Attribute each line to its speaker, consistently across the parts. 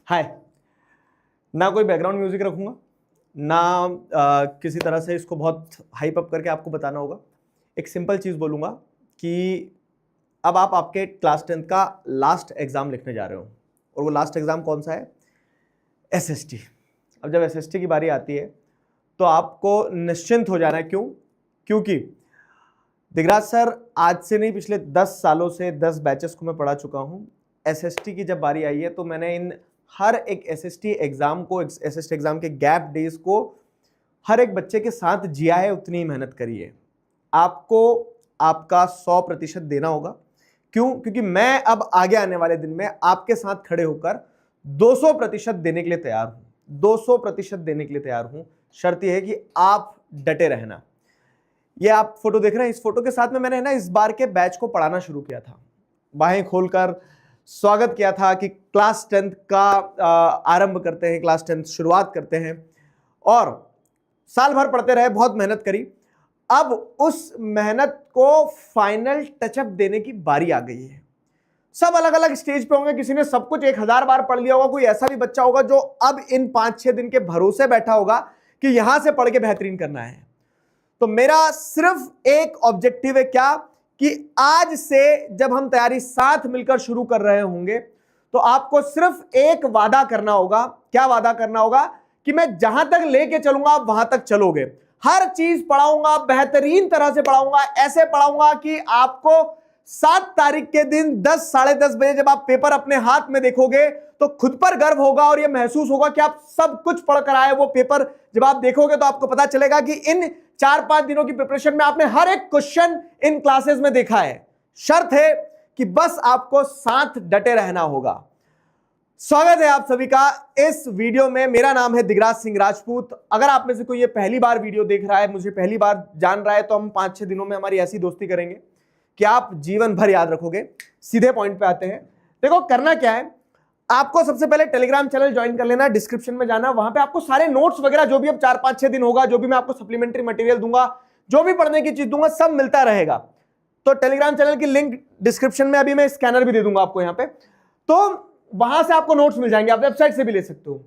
Speaker 1: हाय। ना कोई background music रखूंगा, ना किसी तरह से इसको बहुत हाइप अप करके आपको बताना होगा। एक सिंपल चीज़ बोलूँगा कि अब आप आपके क्लास 10th का लास्ट एग्ज़ाम लिखने जा रहे हो, और वो लास्ट एग्ज़ाम कौन सा है? एसएसटी। अब जब एसएसटी की बारी आती है तो आपको निश्चिंत हो जाना है। क्यों? क्योंकि दिगराज सर आज से नहीं, पिछले 10 सालों से 10 बैचेस को मैं पढ़ा चुका हूँ। एसएसटी की जब बारी आई है तो मैंने इन हर एक एसएसटी एग्ज़ाम को, एसएसटी एग्ज़ाम के गैप डेज को हर एक बच्चे के साथ जिया है, उतनी ही मेहनत करी है। आपको आपका 100% देना होगा। क्यों? क्योंकि मैं अब आगे आने वाले दिन में आपके साथ खड़े होकर 200% देने के लिए तैयार हूं। 200% देने के लिए तैयार हूं। शर्त यह है कि आप डटे रहना। ये आप फोटो देख रहे हैं, इस फोटो के साथ में मैंने ना इस बार के बैच को पढ़ाना शुरू किया था। बाहें खोलकर स्वागत किया था कि क्लास 10th का आरंभ करते हैं, क्लास 10th शुरुआत करते हैं, और साल भर पढ़ते रहे, बहुत मेहनत करी। अब उस मेहनत को फाइनल टचअप देने की बारी आ गई है। सब अलग अलग स्टेज पे होंगे, किसी ने सब कुछ 1000 बार पढ़ लिया होगा, कोई ऐसा भी बच्चा होगा जो अब इन 5-6 दिन के भरोसे बैठा होगा कि यहां से पढ़ के बेहतरीन करना है। तो मेरा सिर्फ एक ऑब्जेक्टिव है, क्या कि आज से जब हम तैयारी साथ मिलकर शुरू कर रहे होंगे तो आपको सिर्फ एक वादा करना होगा। क्या वादा करना होगा? कि मैं जहां तक लेके चलूंगा आप वहां तक चलोगे। हर चीज पढ़ाऊंगा, बेहतरीन तरह से पढ़ाऊंगा, ऐसे पढ़ाऊंगा कि आपको 7 तारीख के दिन 10 साढ़े 10 बजे जब आप पेपर अपने हाथ में देखोगे तो खुद पर गर्व होगा और यह महसूस होगा कि आप सब कुछ पढ़कर आए। वो पेपर जब आप देखोगे तो आपको पता चलेगा कि इन 4-5 दिनों की प्रिपरेशन में आपने हर एक क्वेश्चन इन क्लासेस में देखा है। शर्त है कि बस आपको साथ डटे रहना होगा। स्वागत है आप सभी का इस वीडियो में। मेरा नाम है दिगराज सिंह राजपूत। अगर आप में से कोई ये पहली बार वीडियो देख रहा है, मुझे पहली बार जान रहा है, तो हम 5-6 दिनों में हमारी ऐसी दोस्ती करेंगे कि आप जीवन भर याद रखोगे। सीधे पॉइंट पे आते हैं। देखो करना क्या है, आपको सबसे पहले टेलीग्राम चैनल ज्वाइन कर लेना, डिस्क्रिप्शन में जाना, वहां पे आपको सारे नोट्स वगैरह जो भी अब 4-5-6 दिन होगा, जो भी मैं आपको सप्लीमेंट्री मटेरियल दूंगा, जो भी पढ़ने की चीज दूंगा, सब मिलता रहेगा। तो टेलीग्राम चैनल की लिंक डिस्क्रिप्शन में, अभी मैं स्कैनर भी दे दूंगा आपको यहाँ पे, तो वहां से आपको नोट्स मिल जाएंगे, आप वेबसाइट से भी ले सकते हो।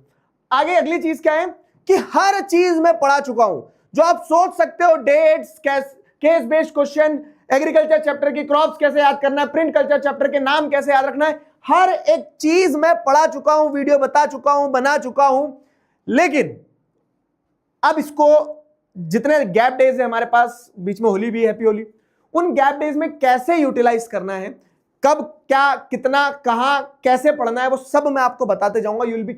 Speaker 1: आगे अगली चीज क्या है कि हर चीज मैं पढ़ा चुका हूं जो आप सोच सकते हो। Dates, case based question, agriculture chapter की क्रॉप्स कैसे याद करना है, प्रिंट कल्चर चैप्टर के नाम कैसे याद रखना है, हर एक चीज मैं पढ़ा चुका हूं, वीडियो बता चुका हूं, बना चुका हूं। लेकिन अब इसको जितने गैप डेज है हमारे पास, बीच में होली भी, हैप्पी होली, उन गैप डेज में कैसे यूटिलाइज करना है, कब क्या कितना कहां कैसे पढ़ना है, वो सब मैं आपको बताते जाऊंगा। यू विल बी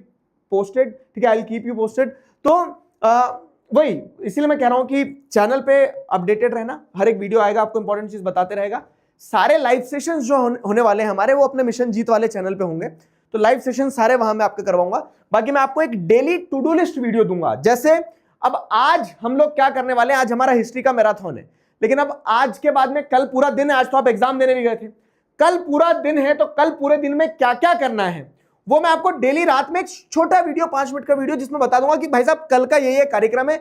Speaker 1: पोस्टेड, ठीक है, I will keep you posted. तो वही इसीलिए मैं कह रहा हूं कि चैनल पे अपडेटेड रहना, हर एक वीडियो आएगा आपको इंपॉर्टेंट चीज बताते रहेगा। सारे लाइव सेशंस जो होने वाले हैं हमारे, वो अपने मिशन जीत वाले चैनल पे होंगे, तो लाइव सेशन सारे वहां मैं आपके करवाऊंगा। बाकी मैं आपको एक daily to do list video दूंगा। जैसे अब आज हम लोग क्या करने वाले हैं, आज हमारा हिस्ट्री का मैराथन है, लेकिन अब आज के बाद में कल पूरा दिन है, आज तो आप एग्जाम देने भी गए थे, कल पूरा दिन है, तो कल पूरे दिन में क्या क्या करना है वो मैं आपको डेली रात में एक छोटा वीडियो, 5 मिनट का वीडियो, जिसमें बता दूंगा कि भाई साहब कल का ये कार्यक्रम है,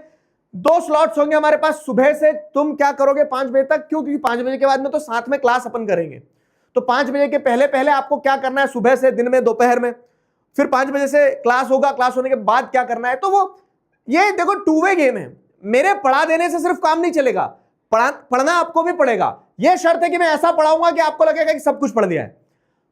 Speaker 1: 2 स्लॉट्स होंगे हमारे पास सुबह से, तुम क्या करोगे 5 बजे तक। क्यों? क्योंकि 5 बजे के बाद में तो साथ में क्लास अपन करेंगे, तो 5 बजे के पहले पहले आपको क्या करना है, सुबह से, दिन में, दोपहर में, फिर 5 बजे से क्लास होगा, क्लास होने के बाद क्या करना है। तो वो ये देखो 2 वे गेम है। मेरे पढ़ा देने से सिर्फ काम नहीं चलेगा, पढ़ना आपको भी पड़ेगा। यह शर्त है कि मैं ऐसा पढ़ाऊंगा कि आपको लगेगा कि सब कुछ पढ़ लिया है।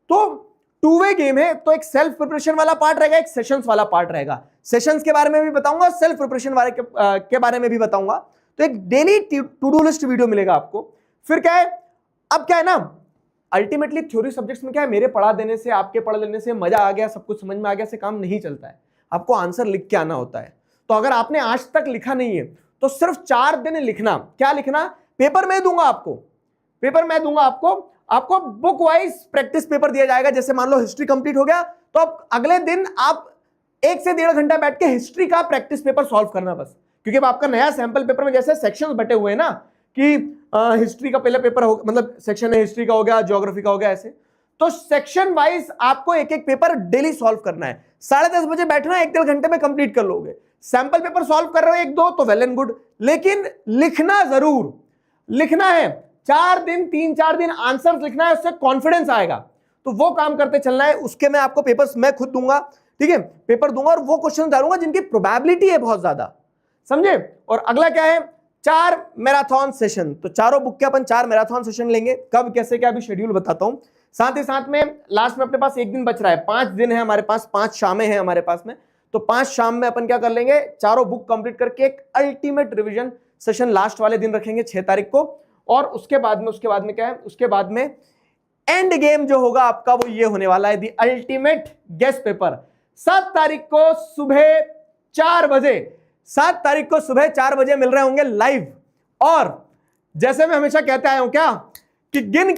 Speaker 1: तो 2 वे गेम है, तो एक सेल्फ प्रिपरेशन वाला पार्ट रहेगा, एक सेशंस वाला पार्ट रहेगा। सेशंस के बारे में भी बताऊंगा, सेल्फ प्रिपरेशन वाले के बारे में भी बताऊंगा। तो एक daily to do list video मिलेगा आपको। फिर क्या है, अब क्या है ना, अल्टीमेटली थ्योरी सब्जेक्ट्स में क्या है, मेरे पढ़ा देने से, आपके पढ़ लेने से, मजा आ गया, सब कुछ समझ में आ गया से काम नहीं चलता है। आपको आंसर लिख के आना होता है। तो अगर आपने आज तक लिखा नहीं है तो सिर्फ 4 दिन लिखना। क्या लिखना? पेपर मैं दूंगा आपको, पेपर मैं दूंगा आपको बुक वाइज प्रैक्टिस पेपर दिया जाएगा। जैसे मान लो हिस्ट्री कंप्लीट हो गया, तो अब अगले दिन आप 1 से 1.5 घंटा बैठ के हिस्ट्री का प्रैक्टिस पेपर सॉल्व करना बस। क्योंकि अब आपका नया सैंपल पेपर में जैसे सेक्शंस बटे हुए हैं ना, कि हिस्ट्री का पहले पेपर हो, मतलब सेक्शन है हिस्ट्री का हो गया, ज्योग्राफी का हो गया, ऐसे। तो सेक्शन वाइज आपको एक एक पेपर डेली सॉल्व करना है। 10:30 बजे बैठना, 1-1.5 घंटे में कंप्लीट कर लोगे। सैंपल पेपर सॉल्व कर रहे हो 1-2 तो वेल एंड गुड, लेकिन लिखना जरूर, लिखना है। 4 दिन, 3-4 दिन आंसर लिखना है, उससे कॉन्फिडेंस आएगा। तो वो काम करते चलना है। उसके मैं आपको पेपर्स मैं खुद दूंगा, ठीक है, पेपर दूंगा और वो क्वेश्चन डालूंगा जिनकी प्रोबेबिलिटी है बहुत ज्यादा, समझे। और अगला क्या है, 4 मैराथन सेशन। तो चारों बुक के अपन 4 मैराथन सेशन लेंगे, कब कैसे क्या अभी शेड्यूल बताता हूं। साथ ही साथ में लास्ट में अपने पास एक दिन बच रहा है, 5 दिन है हमारे पास, 5 शामें हैं हमारे पास में। तो 5 शाम में अपन क्या कर लेंगे, चारों बुक कंप्लीट करके एक अल्टीमेट रिवीजन सेशन लास्ट वाले दिन रखेंगे 6 तारीख को। और उसके बाद में क्या है, उसके बाद में एंड गेम जो होगा आपका वो ये होने वाला है, दी अल्टीमेट गेस्ट पेपर। 7 तारीख को सुबह 4 बजे, 7 तारीख को सुबह 4 बजे मिल रहे होंगे लाइव। और जैसे मैं हमेशा कहते आया हूं क्या, कि गिन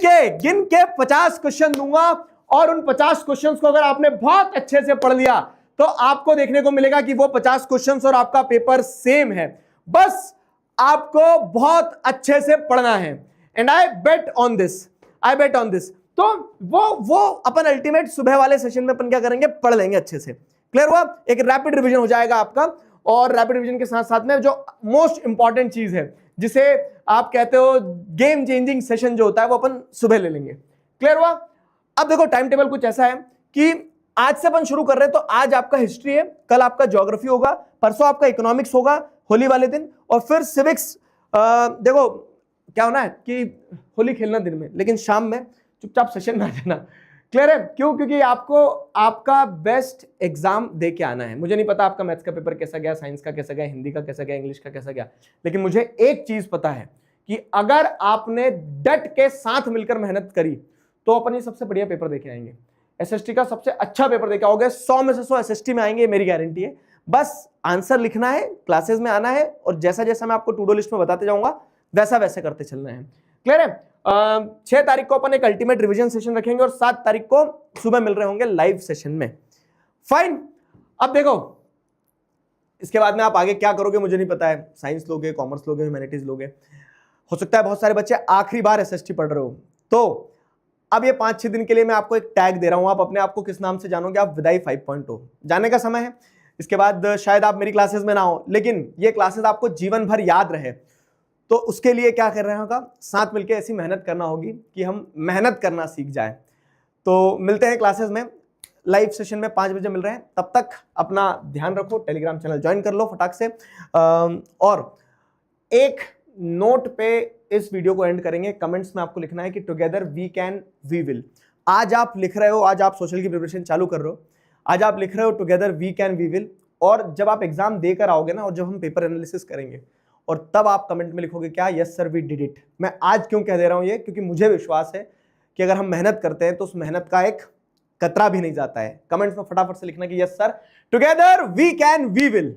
Speaker 1: के 50 क्वेश्चन दूंगा, और उन 50 क्वेश्चंस को अगर आपने बहुत अच्छे से पढ़ लिया तो आपको देखने को मिलेगा कि वो 50 क्वेश्चंस और आपका पेपर सेम है। बस आपको बहुत अच्छे से पढ़ना है, and I bet on this. तो वो अपन अल्टीमेट सुबह वाले सेशन में अपन क्या करेंगे, पढ़ लेंगे अच्छे से। क्लियर हुआ, एक रैपिड रिवीजन हो जाएगा आपका। और रैपिड रिवीजन के साथ साथ में जो मोस्ट इंपॉर्टेंट चीज है, जिसे आप कहते हो गेम चेंजिंग सेशन जो होता है, वो अपन सुबह ले लेंगे। क्लियर हुआ। अब देखो टाइम टेबल कुछ ऐसा है कि आज से अपन शुरू कर रहे हैं, तो आज आपका हिस्ट्री है, कल आपका ज्योग्राफी होगा, परसों आपका इकोनॉमिक्स होगा होली वाले दिन, और फिर सिविक्स। देखो क्या होना है कि होली खेलना दिन में, लेकिन शाम में चुपचाप सेशन में आ जाना। क्लियर है, क्यों, क्योंकि आपको आपका बेस्ट एग्जाम दे के आना है। मुझे नहीं पता आपका मैथ्स का पेपर कैसा गया, साइंस का कैसा गया, हिंदी का कैसा गया, इंग्लिश का कैसा गया, लेकिन मुझे एक चीज पता है कि अगर आपने डट के साथ मिलकर मेहनत करी तो अपन ये सबसे बढ़िया पेपर देके आएंगे। एसएसटी का सबसे अच्छा पेपर देके आओगे, 100 में से 100 एसएसटी में आएंगे, मेरी गारंटी है। बस आंसर लिखना है, क्लासेस में आना है, और जैसा जैसा मैं आपको टू डू लिस्ट में बताते जाऊंगा वैसा वैसे करते चलना है। क्लियर है। 6 तारीख को अपन एक अल्टीमेट रिवीजन सेशन रखेंगे, और 7 तारीख को सुबह मिल रहे होंगे लाइव सेशन में। फाइन। अब देखो इसके बाद में आप आगे क्या करोगे मुझे नहीं पता है, साइंस लोगे, कॉमर्स लोगे, ह्यूमैनिटीज लोगे। हो सकता है बहुत सारे बच्चे आखिरी बार एसएसटी पढ़ रहे हो। तो अब ये 5-6 दिन के लिए मैं आपको एक टैग दे रहा हूं, आप अपने आप को किस नाम से जानोगे, आप विदाई 5.0 जाने का समय है। इसके बाद शायद आप मेरी क्लासेस में ना हो, लेकिन ये क्लासेस आपको जीवन भर याद रहे, तो उसके लिए क्या कर रहे होगा, साथ मिलकर ऐसी मेहनत करना होगी कि हम मेहनत करना सीख जाए। तो मिलते हैं क्लासेस में, लाइव सेशन में 5 बजे मिल रहे हैं। तब तक अपना ध्यान रखो, टेलीग्राम चैनल ज्वाइन कर लो फटाक से। और एक नोट पे इस वीडियो को एंड करेंगे, कमेंट्स में आपको लिखना है कि together we can we will. आज आप लिख रहे हो, आज आप सोशल की प्रिपरेशन चालू कर रहे हो, आज आप लिख रहे हो together we can we will. और जब आप एग्जाम देकर आओगे ना, और जब हम पेपर एनालिसिस करेंगे, और तब आप कमेंट में लिखोगे क्या, yes sir we did it. मैं आज क्यों कह दे रहा हूं ये, क्योंकि मुझे विश्वास है कि अगर हम मेहनत करते हैं तो उस मेहनत का एक कतरा भी नहीं जाता है। कमेंट्स में फटाफट से लिखना कि yes sir together we can we will.